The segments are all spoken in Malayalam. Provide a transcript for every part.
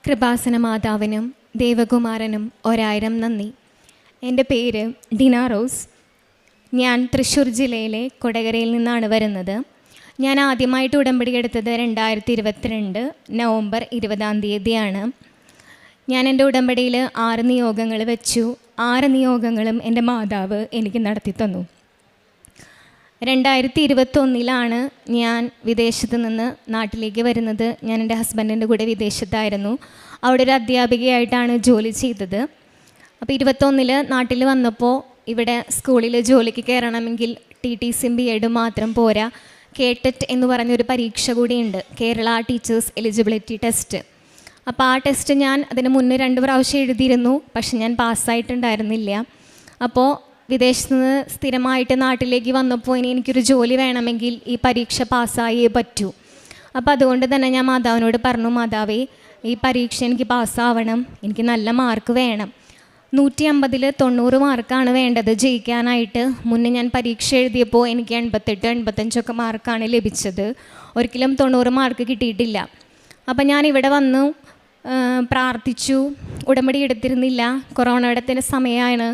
കൃപാസന മാതാവിനും ദേവകുമാരനും ഒരായിരം നന്ദി. എൻ്റെ പേര് ഡിന റോസ്. ഞാൻ തൃശ്ശൂർ ജില്ലയിലെ കൊടകരയിൽ നിന്നാണ് വരുന്നത്. ഞാൻ ആദ്യമായിട്ട് ഉടമ്പടി എടുത്തത് 2022 നവംബർ 20 ഞാൻ എൻ്റെ ഉടമ്പടിയിൽ 6 നിയോഗങ്ങൾ വെച്ചു. 6 നിയോഗങ്ങളും എൻ്റെ മാതാവ് എനിക്ക് നടത്തി തന്നു. 2021 ഞാൻ വിദേശത്ത് നിന്ന് നാട്ടിലേക്ക് വരുന്നത്. ഞാൻ എൻ്റെ ഹസ്ബൻഡിൻ്റെ കൂടെ വിദേശത്തായിരുന്നു. അവിടെ ഒരു അധ്യാപികയായിട്ടാണ് ജോലി ചെയ്തത്. അപ്പോൾ 21 നാട്ടിൽ വന്നപ്പോൾ ഇവിടെ സ്കൂളിൽ ജോലിക്ക് കയറണമെങ്കിൽ TTC BEd മാത്രം പോരാ, KTET എന്ന് പറഞ്ഞൊരു പരീക്ഷ കൂടിയുണ്ട്, കേരള ടീച്ചേഴ്സ് എലിജിബിലിറ്റി ടെസ്റ്റ്. അപ്പോൾ ആ ടെസ്റ്റ് ഞാൻ അതിന് മുന്നേ 2 പ്രാവശ്യം എഴുതിയിരുന്നു, പക്ഷെ ഞാൻ പാസ്സായിട്ടുണ്ടായിരുന്നില്ല. അപ്പോൾ വിദേശത്ത് നിന്ന് സ്ഥിരമായിട്ട് നാട്ടിലേക്ക് വന്നപ്പോൾ എനിക്കൊരു ജോലി വേണമെങ്കിൽ ഈ പരീക്ഷ പാസ്സായേ പറ്റൂ. അപ്പോൾ അതുകൊണ്ട് തന്നെ ഞാൻ മാതാവിനോട് പറഞ്ഞു, മാതാവേ, ഈ പരീക്ഷ എനിക്ക് പാസ്സാവണം, എനിക്ക് നല്ല മാർക്ക് വേണം. 150-ൽ 90 മാർക്കാണ് വേണ്ടത് ജയിക്കാനായിട്ട്. മുന്നേ ഞാൻ പരീക്ഷ എഴുതിയപ്പോൾ എനിക്ക് 88-85 മാർക്കാണ് ലഭിച്ചത്. ഒരിക്കലും 90 മാർക്ക് കിട്ടിയിട്ടില്ല. അപ്പം ഞാൻ ഇവിടെ വന്നു പ്രാർത്ഥിച്ചു. ഉടമ്പടി എടുത്തിരുന്നില്ല, കൊറോണയുടെ സമയമാണ്.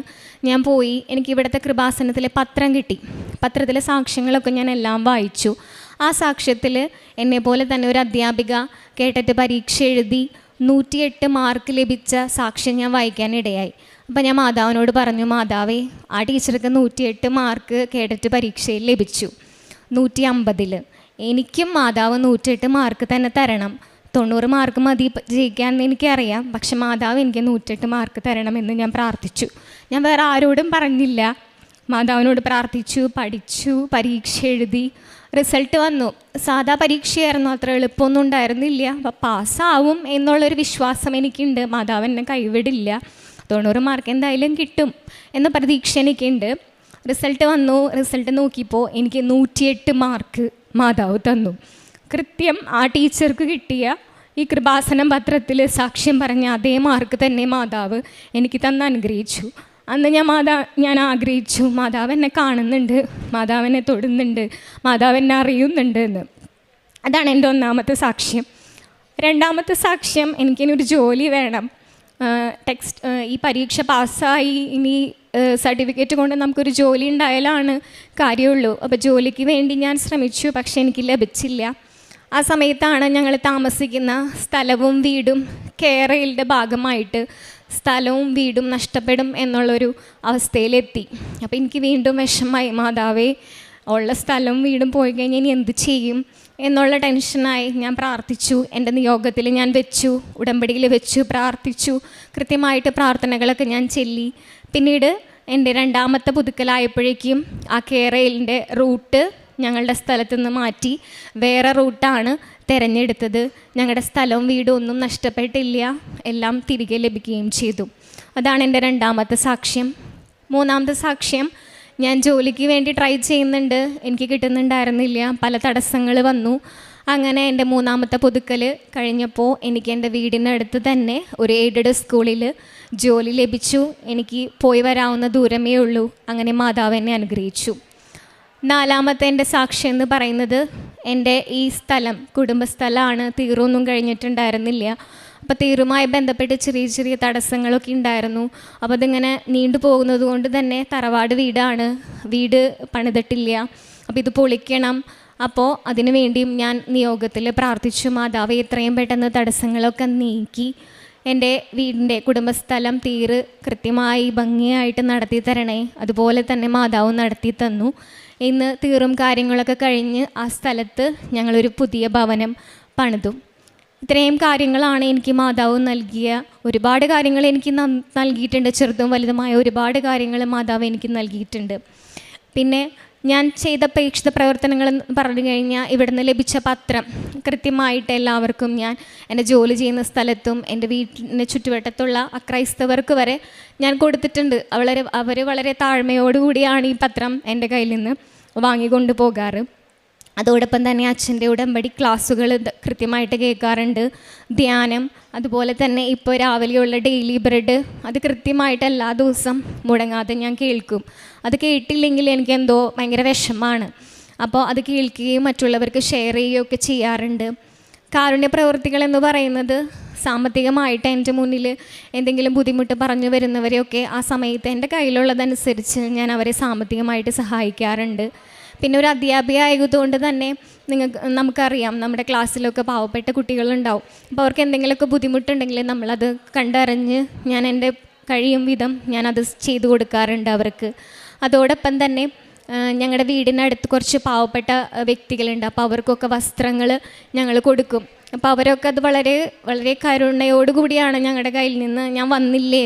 ഞാൻ പോയി, എനിക്ക് ഇവിടുത്തെ കൃപാസനത്തിലെ പത്രം കിട്ടി. പത്രത്തിലെ സാക്ഷ്യങ്ങളൊക്കെ ഞാൻ എല്ലാം വായിച്ചു. ആ സാക്ഷ്യത്തിൽ എന്നെപ്പോലെ തന്നെ ഒരു അധ്യാപിക KTET പരീക്ഷ എഴുതി 108 മാർക്ക് ലഭിച്ച സാക്ഷ്യം ഞാൻ വായിക്കാനിടയായി. അപ്പം ഞാൻ മാതാവിനോട് പറഞ്ഞു, മാതാവേ, ആ ടീച്ചർക്ക് 108 മാർക്ക് KTET പരീക്ഷയിൽ ലഭിച്ചു. 150-ൽ എനിക്കും മാതാവ് 108 മാർക്ക് തന്നെ തരണം. 90 മാർക്ക് മതി ജയിക്കാമെന്ന് എനിക്കറിയാം, പക്ഷെ മാതാവ് എനിക്ക് 108 മാർക്ക് തരണമെന്ന് ഞാൻ പ്രാർത്ഥിച്ചു. ഞാൻ വേറെ ആരോടും പറഞ്ഞില്ല, മാതാവിനോട് പ്രാർത്ഥിച്ചു, പഠിച്ചു, പരീക്ഷ എഴുതി. റിസൾട്ട് വന്നു. സാധാ പരീക്ഷയായിരുന്നു, അത്ര എളുപ്പമൊന്നും ഉണ്ടായിരുന്നില്ല. അപ്പോൾ പാസ്സാവും എന്നുള്ളൊരു വിശ്വാസം എനിക്കുണ്ട്. മാതാവ് എന്നെ കൈവിടില്ല, 90 മാർക്ക് എന്തായാലും കിട്ടും എന്ന പ്രതീക്ഷ എനിക്കുണ്ട്. റിസൾട്ട് വന്നു. റിസൾട്ട് നോക്കിയപ്പോൾ എനിക്ക് 108 മാർക്ക് മാതാവ് തന്നു. കൃത്യം ആ ടീച്ചർക്ക് കിട്ടിയ ഈ കൃപാസനം പത്രത്തിൽ സാക്ഷ്യം പറഞ്ഞ അതേ മാർക്ക് തന്നെ മാതാവ് എനിക്ക് തന്ന് അനുഗ്രഹിച്ചു. അന്ന് ഞാൻ ആഗ്രഹിച്ചു, മാതാവ് എന്നെ കാണുന്നുണ്ട്, മാതാവ് എന്നെ തൊടുന്നുണ്ട്, മാതാവ് എന്നെ അറിയുന്നുണ്ട് എന്ന്. അതാണ് എൻ്റെ 1ാമത്തെ സാക്ഷ്യം. 2ാമത്തെ സാക്ഷ്യം, എനിക്കിനൊരു ജോലി വേണം. ഈ പരീക്ഷ പാസ്സായി, ഇനി സർട്ടിഫിക്കറ്റ് കൊണ്ട് നമുക്കൊരു ജോലി ഉണ്ടായാലാണ് കാര്യമുള്ളൂ. അപ്പോൾ ജോലിക്ക് വേണ്ടി ഞാൻ ശ്രമിച്ചു, പക്ഷെ എനിക്ക് ലഭിച്ചില്ല. ആ സമയത്താണ് ഞങ്ങൾ താമസിക്കുന്ന സ്ഥലവും വീടും കേരളയുടെ ഭാഗമായിട്ട് സ്ഥലവും വീടും നഷ്ടപ്പെടും എന്നുള്ളൊരു അവസ്ഥയിലെത്തി. അപ്പോൾ എനിക്ക് വീണ്ടും വിഷമമായി, മാതാവേ, ഉള്ള സ്ഥലവും വീടും പോയി കഴിഞ്ഞാൽ ഇനി എന്ത് ചെയ്യും എന്നുള്ള ടെൻഷനായി. ഞാൻ പ്രാർത്ഥിച്ചു, എൻ്റെ നിയോഗത്തിൽ ഞാൻ വെച്ചു, ഉടമ്പടിയിൽ വെച്ചു, പ്രാർത്ഥിച്ചു. കൃത്യമായിട്ട് പ്രാർത്ഥനകളൊക്കെ ഞാൻ ചൊല്ലി. പിന്നീട് എൻ്റെ 2ാമത്തെ പുതുക്കലായപ്പോഴേക്കും ആ കേരളിൻ്റെ റൂട്ട് ഞങ്ങളുടെ സ്ഥലത്തു നിന്ന് മാറ്റി വേറെ റൂട്ടാണ് തിരഞ്ഞെടുത്തത്. ഞങ്ങളുടെ സ്ഥലവും വീടും ഒന്നും നഷ്ടപ്പെട്ടില്ല, എല്ലാം തിരികെ ലഭിക്കുകയും ചെയ്തു. അതാണ് എൻ്റെ 2ാമത്തെ സാക്ഷ്യം. 3ാമത്തെ സാക്ഷ്യം, ഞാൻ ജോലിക്ക് വേണ്ടി ട്രൈ ചെയ്യുന്നുണ്ട്, എനിക്ക് കിട്ടുന്നുണ്ടായിരുന്നില്ല, പല തടസ്സങ്ങൾ വന്നു. അങ്ങനെ എൻ്റെ 3ാമത്തെ പുതുക്കൽ കഴിഞ്ഞപ്പോൾ എനിക്ക് എൻ്റെ വീടിനടുത്ത് തന്നെ ഒരു എയ്ഡഡ് സ്കൂളിൽ ജോലി ലഭിച്ചു. എനിക്ക് പോയി വരാവുന്ന ദൂരമേ ഉള്ളൂ. അങ്ങനെ മാതാവ് എന്നെ അനുഗ്രഹിച്ചു. 4ാമത്തെ എൻ്റെ സാക്ഷ്യം എന്ന് പറയുന്നത്, എൻ്റെ ഈ സ്ഥലം കുടുംബസ്ഥലമാണ്, തീറൊന്നും കഴിഞ്ഞിട്ടുണ്ടായിരുന്നില്ല. അപ്പോൾ തീറുമായി ബന്ധപ്പെട്ട് ചെറിയ ചെറിയ തടസ്സങ്ങളൊക്കെ ഉണ്ടായിരുന്നു. അപ്പോൾ അതിങ്ങനെ നീണ്ടു പോകുന്നത് കൊണ്ട് തന്നെ തറവാട് വീടാണ്, വീട് പണിതിട്ടില്ല. അപ്പോൾ ഇത് പൊളിക്കണം. അപ്പോൾ അതിനു വേണ്ടിയും ഞാൻ നിയോഗത്തിൽ പ്രാർത്ഥിച്ചു, മാതാവ് എത്രയും പെട്ടെന്ന് തടസ്സങ്ങളൊക്കെ നീക്കി എൻ്റെ വീടിൻ്റെ കുടുംബസ്ഥലം തീറ് കൃത്യമായി ഭംഗിയായിട്ട് നടത്തി തരണേ. അതുപോലെ തന്നെ മാതാവ് നടത്തി തന്നു. ഇന്ന് തീറും കാര്യങ്ങളൊക്കെ കഴിഞ്ഞ് ആ സ്ഥലത്ത് ഞങ്ങളൊരു പുതിയ ഭവനം പണിതു. ഇത്രയും കാര്യങ്ങളാണ് എനിക്ക് മാതാവ് നൽകിയ. ഒരുപാട് കാര്യങ്ങൾ എനിക്ക് നൽകിയിട്ടുണ്ട്, ചെറുതും വലുതുമായ ഒരുപാട് കാര്യങ്ങൾ മാതാവ് എനിക്ക് നൽകിയിട്ടുണ്ട്. പിന്നെ ഞാൻ ചെയ്ത പ്രേക്ഷിത പ്രവർത്തനങ്ങൾ പറഞ്ഞു കഴിഞ്ഞാൽ, ഇവിടുന്ന് ലഭിച്ച പത്രം കൃത്യമായിട്ട് എല്ലാവർക്കും ഞാൻ എൻ്റെ ജോലി ചെയ്യുന്ന സ്ഥലത്തും എൻ്റെ വീട്ടിൻ്റെ ചുറ്റുവട്ടത്തുള്ള അക്രൈസ്തവർക്ക് വരെ ഞാൻ കൊടുത്തിട്ടുണ്ട്. അവർ വളരെ താഴ്മയോടുകൂടിയാണ് ഈ പത്രം എൻ്റെ കയ്യിൽ നിന്ന് വാങ്ങിക്കൊണ്ട് പോകാറ്. അതോടൊപ്പം തന്നെ അച്ഛൻ്റെ ഉടമ്പടി ക്ലാസ്സുകൾ കൃത്യമായിട്ട് കേൾക്കാറുണ്ട്, ധ്യാനം, അതുപോലെ തന്നെ ഇപ്പോൾ രാവിലെയുള്ള ഡെയിലി ബ്രെഡ്, അത് കൃത്യമായിട്ട് എല്ലാ ദിവസം മുടങ്ങാതെ ഞാൻ കേൾക്കും. അത് കേട്ടില്ലെങ്കിൽ എനിക്കെന്തോ ഭയങ്കര വിഷമമാണ്. അപ്പോൾ അത് കേൾക്കുകയും മറ്റുള്ളവർക്ക് ഷെയർ ചെയ്യുകയൊക്കെ ചെയ്യാറുണ്ട്. കാരുണ്യ പ്രവൃത്തികൾ എന്ന് പറയുന്നത് സാമ്പത്തികമായിട്ട് എൻ്റെ മുന്നിൽ എന്തെങ്കിലും ബുദ്ധിമുട്ട് പറഞ്ഞു വരുന്നവരെയൊക്കെ ആ സമയത്ത് എൻ്റെ കയ്യിലുള്ളതനുസരിച്ച് ഞാൻ അവരെ സാമ്പത്തികമായിട്ട് സഹായിക്കാറുണ്ട്. പിന്നെ ഒരു അധ്യാപിക ആയതുകൊണ്ട് തന്നെ നമുക്കറിയാം, നമ്മുടെ ക്ലാസ്സിലൊക്കെ പാവപ്പെട്ട കുട്ടികളുണ്ടാവും. അപ്പോൾ അവർക്ക് എന്തെങ്കിലുമൊക്കെ ബുദ്ധിമുട്ടുണ്ടെങ്കിൽ നമ്മളത് കണ്ടറിഞ്ഞ് ഞാൻ എൻ്റെ കഴിയും വിധം ഞാനത് ചെയ്തു കൊടുക്കാറുണ്ട് അവർക്ക്. അതോടൊപ്പം തന്നെ ഞങ്ങളുടെ വീടിനടുത്ത് കുറച്ച് പാവപ്പെട്ട വ്യക്തികളുണ്ട്. അപ്പോൾ അവർക്കൊക്കെ വസ്ത്രങ്ങൾ ഞങ്ങൾ കൊടുക്കും. അപ്പോൾ അവരൊക്കെ അത് വളരെ വളരെ കരുണയോടുകൂടിയാണ് ഞങ്ങളുടെ കയ്യിൽ നിന്ന് ഞാൻ വന്നില്ലേ,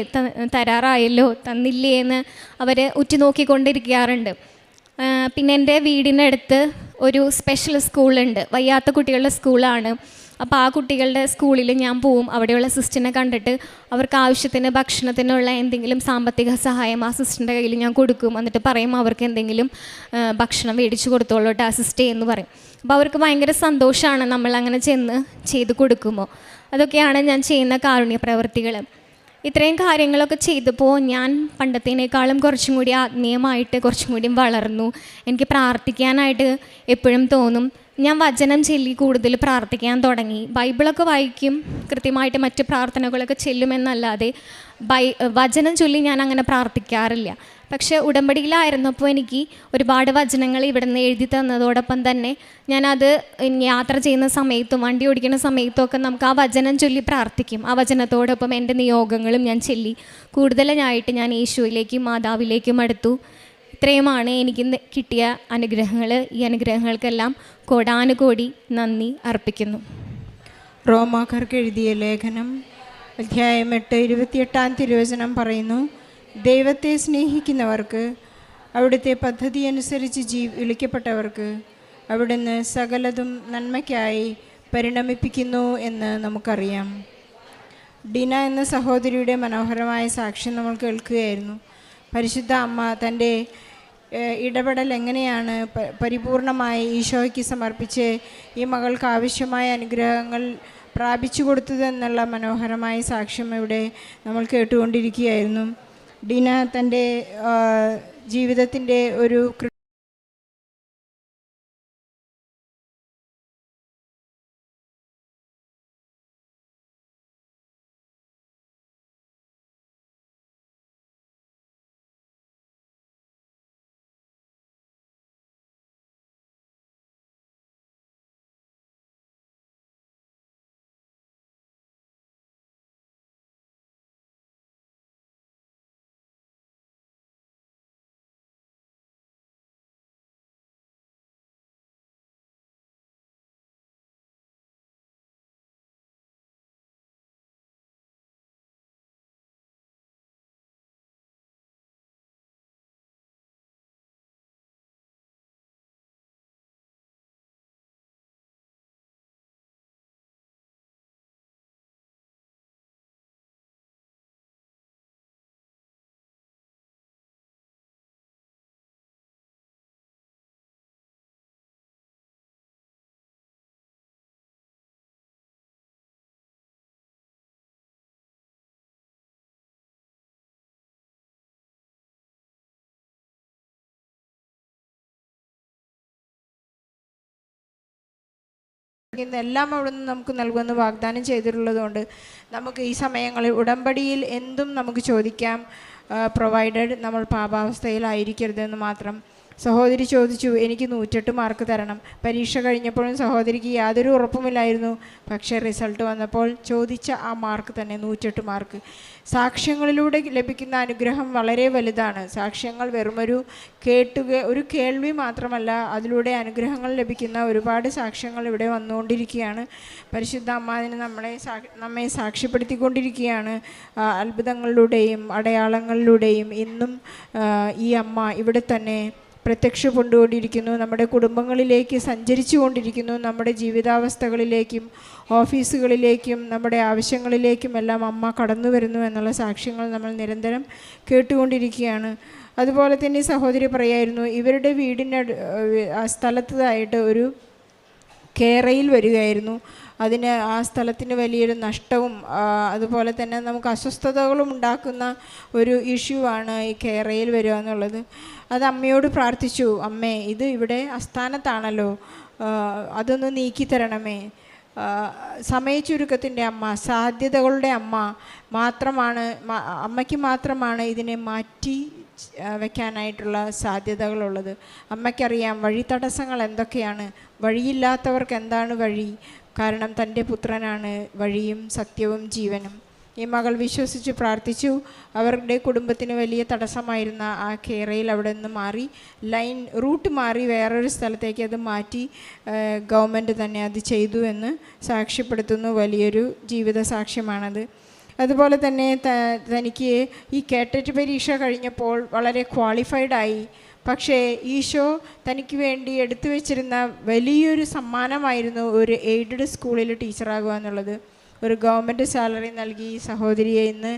തരാറായല്ലോ, തന്നില്ലേ എന്ന് അവർ ഉറ്റുനോക്കിക്കൊണ്ടിരിക്കാറുണ്ട്. പിന്നെ എൻ്റെ വീടിനടുത്ത് ഒരു സ്പെഷ്യൽ സ്കൂളുണ്ട്, വയ്യാത്ത കുട്ടികളുടെ സ്കൂളാണ്. അപ്പോൾ ആ കുട്ടികളുടെ സ്കൂളിൽ ഞാൻ പോവും. അവിടെയുള്ള സിസ്റ്ററിനെ കണ്ടിട്ട് അവർക്ക് ആവശ്യത്തിന് ഭക്ഷണത്തിനുള്ള എന്തെങ്കിലും സാമ്പത്തിക സഹായം ആ സിസ്റ്ററിൻ്റെ കയ്യിൽ ഞാൻ കൊടുക്കും. എന്നിട്ട് പറയും അവർക്ക് എന്തെങ്കിലും ഭക്ഷണം മേടിച്ച് കൊടുത്തോളൂട്ട് അസിസ്റ്റ് ചെയ്യുമെന്ന് പറയും. അപ്പോൾ അവർക്ക് ഭയങ്കര സന്തോഷമാണ് നമ്മളങ്ങനെ ചെയ്ത് കൊടുക്കുമ്പോൾ. അതൊക്കെയാണ് ഞാൻ ചെയ്യുന്ന കാരുണ്യ പ്രവൃത്തികൾ. ഇത്രയും കാര്യങ്ങളൊക്കെ ചെയ്തപ്പോൾ ഞാൻ പണ്ടത്തേനേക്കാളും കുറച്ചും കൂടി ആത്മീയമായിട്ട് കുറച്ചും കൂടി വളർന്നു. എനിക്ക് പ്രാർത്ഥിക്കാനായിട്ട് എപ്പോഴും തോന്നും. ഞാൻ വചനം ചൊല്ലി കൂടുതൽ പ്രാർത്ഥിക്കാൻ തുടങ്ങി. ബൈബിളൊക്കെ വായിക്കും, കൃത്യമായിട്ട് മറ്റ് പ്രാർത്ഥനകളൊക്കെ ചെല്ലുമെന്നല്ലാതെ വചനം ചൊല്ലി ഞാൻ അങ്ങനെ പ്രാർത്ഥിക്കാറില്ല. പക്ഷേ ഉടമ്പടിയിലായിരുന്നപ്പോൾ എനിക്ക് ഒരുപാട് വചനങ്ങൾ ഇവിടെ നിന്ന് എഴുതി തന്നതോടൊപ്പം തന്നെ ഞാനത് യാത്ര ചെയ്യുന്ന സമയത്തും വണ്ടി ഓടിക്കുന്ന സമയത്തുമൊക്കെ നമുക്ക് ആ വചനം ചൊല്ലി പ്രാർത്ഥിക്കും. ആ വചനത്തോടൊപ്പം എൻ്റെ നിയോഗങ്ങളും ഞാൻ ചൊല്ലി കൂടുതലായിട്ട് ഞാൻ യേശുവിലേക്കും മാതാവിലേക്കും അടുത്തു. ഇത്രയുമാണ് എനിക്ക് കിട്ടിയ അനുഗ്രഹങ്ങൾ. ഈ അനുഗ്രഹങ്ങൾക്കെല്ലാം കോടാനുകോടി നന്ദി അർപ്പിക്കുന്നു. റോമാക്കാർക്ക് എഴുതിയ ലേഖനം അധ്യായം 8 28 തിരുവചനം പറയുന്നു, ദൈവത്തെ സ്നേഹിക്കുന്നവർക്ക് അവിടുത്തെ പദ്ധതി അനുസരിച്ച് വിളിക്കപ്പെട്ടവർക്ക് അവിടുന്ന് സകലതും നന്മയ്ക്കായി പരിണമിപ്പിക്കുന്നു എന്ന് നമുക്കറിയാം. ഡീന എന്ന സഹോദരിയുടെ മനോഹരമായ സാക്ഷ്യം നമ്മൾ കേൾക്കുകയായിരുന്നു. പരിശുദ്ധ അമ്മ തൻ്റെ ഇടപെടൽ എങ്ങനെയാണ് പരിപൂർണമായി ഈശോയ്ക്ക് സമർപ്പിച്ച് ഈ മകൾക്ക് ആവശ്യമായ അനുഗ്രഹങ്ങൾ പ്രാപിച്ചു കൊടുത്തതെന്നുള്ള മനോഹരമായ സാക്ഷ്യം ഇവിടെ നമ്മൾ കേട്ടുകൊണ്ടിരിക്കുകയായിരുന്നു. ഡീന തൻ്റെ ജീവിതത്തിൻ്റെ ഒരു എല്ലാം അവിടെ നിന്ന് നമുക്ക് നൽകുമെന്ന് വാഗ്ദാനം ചെയ്തിട്ടുള്ളതുകൊണ്ട് നമുക്ക് ഈ സമയങ്ങളിൽ ഉടമ്പടിയിൽ എന്തും നമുക്ക് ചോദിക്കാം, പ്രൊവൈഡഡ് നമ്മൾ പാപാവസ്ഥയിലായിരിക്കരുതെന്ന് മാത്രം. സഹോദരി ചോദിച്ചു, എനിക്ക് 108 മാർക്ക് തരണം. പരീക്ഷ കഴിഞ്ഞപ്പോഴും സഹോദരിക്ക് യാതൊരു ഉറപ്പുമില്ലായിരുന്നു. പക്ഷേ റിസൾട്ട് വന്നപ്പോൾ ചോദിച്ച ആ മാർക്ക് തന്നെ 108 മാർക്ക്. സാക്ഷ്യങ്ങളിലൂടെ ലഭിക്കുന്ന അനുഗ്രഹം വളരെ വലുതാണ്. സാക്ഷ്യങ്ങൾ വെറുമൊരു ഒരു കേൾവി മാത്രമല്ല, അതിലൂടെ അനുഗ്രഹങ്ങൾ ലഭിക്കുന്ന ഒരുപാട് സാക്ഷ്യങ്ങൾ ഇവിടെ വന്നുകൊണ്ടിരിക്കുകയാണ്. പരിശുദ്ധ അമ്മാതിന് നമ്മെ സാക്ഷ്യപ്പെടുത്തിക്കൊണ്ടിരിക്കുകയാണ്. അത്ഭുതങ്ങളിലൂടെയും അടയാളങ്ങളിലൂടെയും ഇന്നും ഈ അമ്മ ഇവിടെ തന്നെ പ്രത്യക്ഷപ്പെട്ടുകൊണ്ടിരിക്കുന്നു. നമ്മുടെ കുടുംബങ്ങളിലേക്ക് സഞ്ചരിച്ചു കൊണ്ടിരിക്കുന്നു. നമ്മുടെ ജീവിതാവസ്ഥകളിലേക്കും ഓഫീസുകളിലേക്കും നമ്മുടെ ആവശ്യങ്ങളിലേക്കുമെല്ലാം അമ്മ കടന്നു വരുന്നു എന്നുള്ള സാക്ഷ്യങ്ങൾ നമ്മൾ നിരന്തരം കേട്ടുകൊണ്ടിരിക്കുകയാണ്. അതുപോലെ തന്നെ സഹോദരി പറയായിരുന്നു, ഇവരുടെ വീടിന് സ്ഥലത്തായിട്ട് ഒരു കേരയിൽ വരികയായിരുന്നു. ആ സ്ഥലത്തിന് വലിയൊരു നഷ്ടവും അതുപോലെ തന്നെ നമുക്ക് അസ്വസ്ഥതകളും ഉണ്ടാക്കുന്ന ഒരു ഇഷ്യൂ ആണ് ഈ കേരയിൽ വരിക എന്നുള്ളത്. അത് അമ്മയോട് പ്രാർത്ഥിച്ചു, അമ്മേ ഇത് ഇവിടെ അസ്ഥാനത്താണല്ലോ, അതൊന്ന് നീക്കി തരണമേ. സമയച്ചുരുക്കത്തിൻ്റെ അമ്മ, സാധ്യതകളുടെ അമ്മ മാത്രമാണ്, അമ്മയ്ക്ക് മാത്രമാണ് ഇതിനെ മാറ്റി വയ്ക്കാനായിട്ടുള്ള സാധ്യതകളുള്ളത്. അമ്മയ്ക്കറിയാം വഴി തടസ്സങ്ങൾ എന്തൊക്കെയാണ്, വഴിയില്ലാത്തവർക്ക് എന്താണ് വഴി. കാരണം തൻ്റെ പുത്രനാണ് വഴിയും സത്യവും ജീവനും. ഈ മകൾ വിശ്വസിച്ച് പ്രാർത്ഥിച്ചു. അവരുടെ കുടുംബത്തിന് വലിയ തടസ്സമായിരുന്ന ആ കേരയിൽ അവിടെ നിന്ന് മാറി, റൂട്ട് മാറി വേറൊരു സ്ഥലത്തേക്ക് അത് മാറ്റി ഗവൺമെൻറ് തന്നെ അത് ചെയ്തു എന്ന് സാക്ഷ്യപ്പെടുത്തുന്നു. വലിയൊരു ജീവിത സാക്ഷ്യമാണത്. അതുപോലെ തന്നെ തനിക്ക് ഈ കേട്ടറ്റ് പരീക്ഷ കഴിഞ്ഞപ്പോൾ വളരെ ക്വാളിഫൈഡായി. പക്ഷേ ഈശോ തനിക്ക് വേണ്ടി എടുത്തു വച്ചിരുന്ന വലിയൊരു സമ്മാനമായിരുന്നു ഒരു എയ്ഡഡ് സ്കൂളിൽ ടീച്ചറാകുക എന്നുള്ളത്. ഒരു ഗവൺമെൻറ് സാലറി നൽകി സഹോദരിയെ ഇന്ന്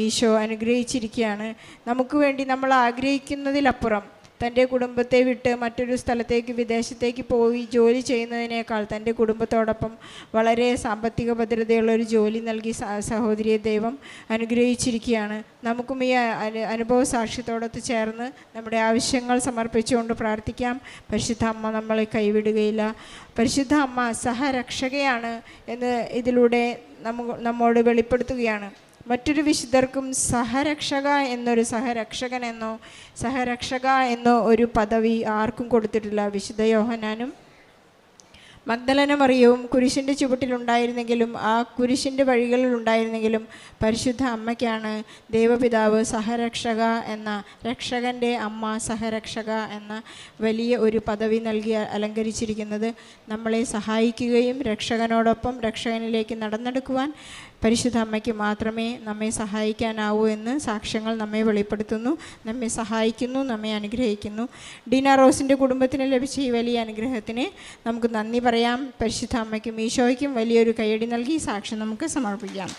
ഈശോ അനുഗ്രഹിച്ചിരിക്കുകയാണ്. നമുക്ക് വേണ്ടി നമ്മൾ ആഗ്രഹിക്കുന്നതിലപ്പുറം തൻ്റെ കുടുംബത്തെ വിട്ട് മറ്റൊരു സ്ഥലത്തേക്ക്, വിദേശത്തേക്ക് പോയി ജോലി ചെയ്യുന്നതിനേക്കാൾ തൻ്റെ കുടുംബത്തോടൊപ്പം വളരെ സാമ്പത്തിക ഭദ്രതയുള്ളൊരു ജോലി നൽകി സഹോദരിയെ ദൈവം അനുഗ്രഹിച്ചിരിക്കുകയാണ്. നമുക്കും ഈ അനുഭവ സാക്ഷ്യത്തോടൊത്ത് ചേർന്ന് നമ്മുടെ ആവശ്യങ്ങൾ സമർപ്പിച്ചുകൊണ്ട് പ്രാർത്ഥിക്കാം. പരിശുദ്ധ അമ്മ നമ്മളെ കൈവിടുകയില്ല. പരിശുദ്ധ അമ്മ സഹരക്ഷകയാണ് എന്ന് ഇതിലൂടെ നമ്മോട് വെളിപ്പെടുത്തുകയാണ്. മറ്റൊരു വിശുദ്ധർക്കും സഹരക്ഷക എന്നോ ഒരു പദവി ആർക്കും കൊടുത്തിട്ടില്ല. വിശുദ്ധ യോഹന്നാനും മഗ്ദലന മറിയവും കുരിശിൻ്റെ ചുവട്ടിലുണ്ടായിരുന്നെങ്കിലും, ആ കുരിശിൻ്റെ വഴികളിൽ ഉണ്ടായിരുന്നെങ്കിലും, പരിശുദ്ധ അമ്മയ്ക്കാണ് ദൈവപിതാവ് സഹരക്ഷക എന്ന, രക്ഷകൻ്റെ അമ്മ സഹരക്ഷക എന്ന വലിയ ഒരു പദവി നൽകി അലങ്കരിച്ചിരിക്കുന്നത്. നമ്മളെ സഹായിക്കുകയും രക്ഷകനോടൊപ്പം രക്ഷകനിലേക്ക് നടന്നെടുക്കുവാൻ പരിശുദ്ധ അമ്മയ്ക്ക് മാത്രമേ നമ്മെ സഹായിക്കാനാവൂ എന്ന് സാക്ഷ്യങ്ങൾ നമ്മെ വെളിപ്പെടുത്തുന്നു, നമ്മെ സഹായിക്കുന്നു, നമ്മെ അനുഗ്രഹിക്കുന്നു. ഡീന റോസിൻ്റെ കുടുംബത്തിന് ലഭിച്ച ഈ വലിയ അനുഗ്രഹത്തിന് നമുക്ക് നന്ദി പറയാം. പരിശുദ്ധ അമ്മയ്ക്കും ഈശോയ്ക്കും വലിയൊരു കയ്യടി നൽകി സാക്ഷ്യം നമുക്ക് സമർപ്പിക്കാം.